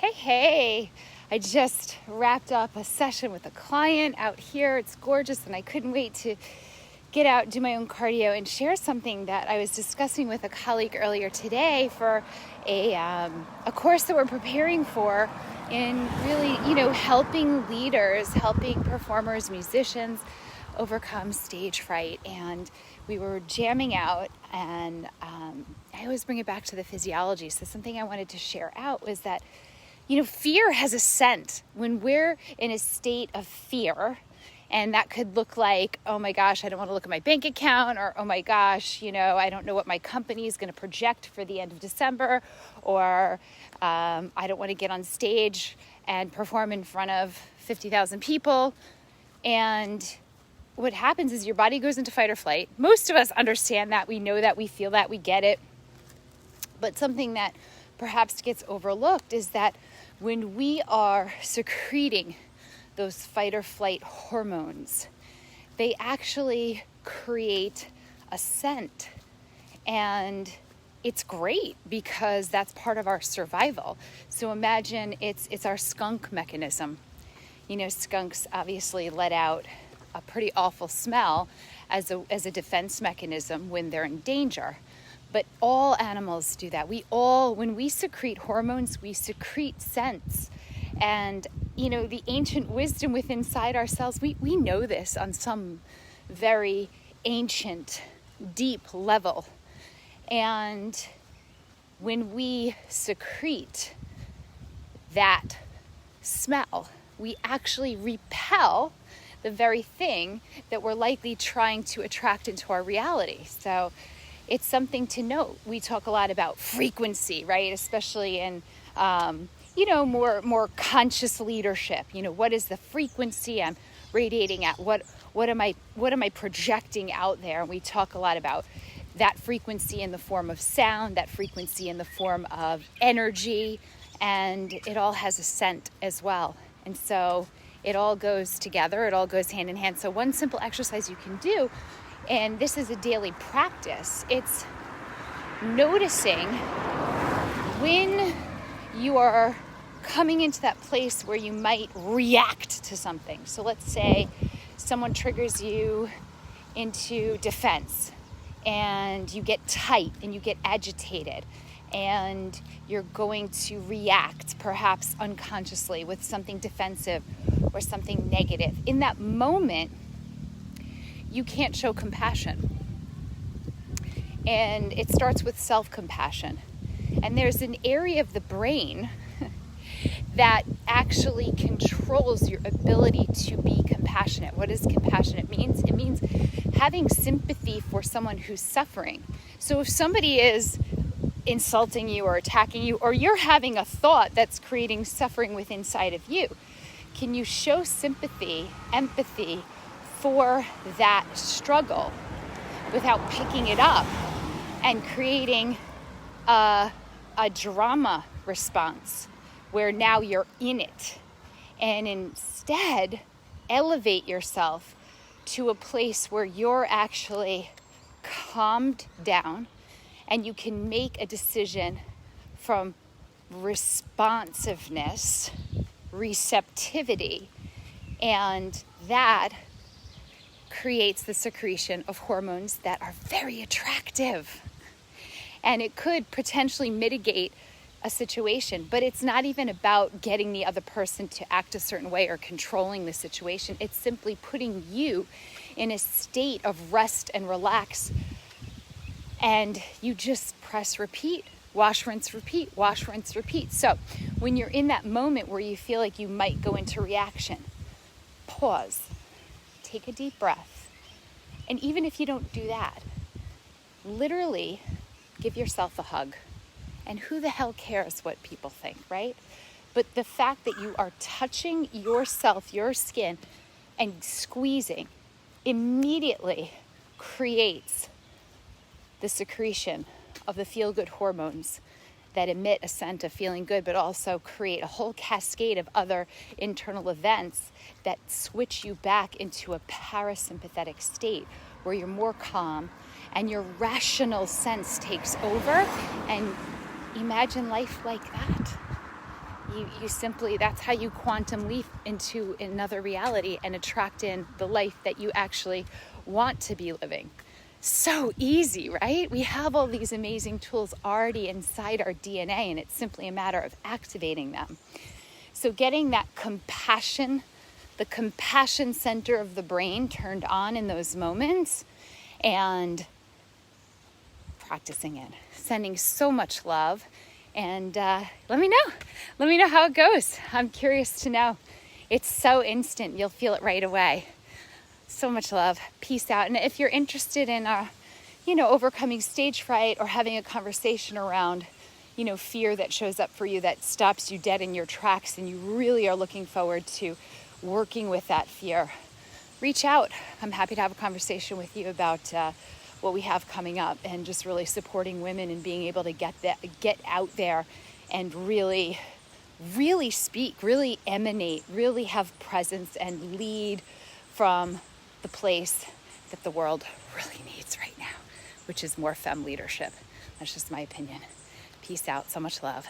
Hey, I just wrapped up a session with a client out here. It's gorgeous, and I couldn't wait to get out, do my own cardio, and share something that I was discussing with a colleague earlier today for a course that we're preparing for in really, helping leaders, helping performers, musicians overcome stage fright. And we were jamming out, and I always bring it back to the physiology. So something I wanted to share out was that fear has a scent. When we're in a state of fear, and that could look like, oh my gosh, I don't want to look at my bank account, or oh my gosh, I don't know what my company is going to project for the end of December, or I don't want to get on stage and perform in front of 50,000 people. And what happens is your body goes into fight or flight. Most of us understand that. We know that. We feel that. We get it. But something that perhaps gets overlooked is that when we are secreting those fight or flight hormones, they actually create a scent. And it's great because that's part of our survival. So imagine it's our skunk mechanism. Skunks obviously let out a pretty awful smell as a defense mechanism when they're in danger. But all animals do that. When we secrete hormones, we secrete scents. And, the ancient wisdom within inside ourselves, we know this on some very ancient, deep level. And when we secrete that smell, we actually repel the very thing that we're likely trying to attract into our reality. So it's something to note. We talk a lot about frequency, right? Especially in, more conscious leadership. What is the frequency I'm radiating at? What am I projecting out there? And we talk a lot about that frequency in the form of sound, that frequency in the form of energy, and it all has a scent as well. And so it all goes together. It all goes hand in hand. So one simple exercise you can do, and this is a daily practice, it's noticing when you are coming into that place where you might react to something. So let's say someone triggers you into defense, and you get tight and you get agitated, and you're going to react perhaps unconsciously with something defensive or something negative. In that moment, you can't show compassion. And it starts with self-compassion. And there's an area of the brain that actually controls your ability to be compassionate. What does compassionate mean? It means having sympathy for someone who's suffering. So if somebody is insulting you or attacking you, or you're having a thought that's creating suffering within inside of you, can you show sympathy, empathy for that struggle without picking it up and creating a drama response where now you're in it, and instead elevate yourself to a place where you're actually calmed down and you can make a decision from responsiveness, receptivity, and that creates the secretion of hormones that are very attractive. And it could potentially mitigate a situation, but it's not even about getting the other person to act a certain way or controlling the situation. It's simply putting you in a state of rest and relax. And you just press repeat, wash, rinse, repeat, wash, rinse, repeat. So when you're in that moment where you feel like you might go into reaction, pause, take a deep breath. And even if you don't do that, literally give yourself a hug. And who the hell cares what people think, right? But the fact that you are touching yourself, your skin, and squeezing immediately creates the secretion of the feel-good hormones that emit a scent of feeling good, but also create a whole cascade of other internal events that switch you back into a parasympathetic state where you're more calm and your rational sense takes over. And imagine life like that. You simply, that's how you quantum leap into another reality and attract in the life that you actually want to be living. So easy, right? We have all these amazing tools already inside our DNA, and it's simply a matter of activating them. So getting that compassion, the compassion center of the brain turned on in those moments, and practicing it, sending so much love. And let me know how it goes. I'm curious to know. It's so instant, you'll feel it right away. So much love. Peace out. And if you're interested in overcoming stage fright, or having a conversation around fear that shows up for you that stops you dead in your tracks, and you really are looking forward to working with that fear, reach out. I'm happy to have a conversation with you about what we have coming up, and just really supporting women and being able to get out there and really speak, really emanate, really have presence and lead from the place that the world really needs right now, which is more femme leadership. That's just my opinion. Peace out. So much love.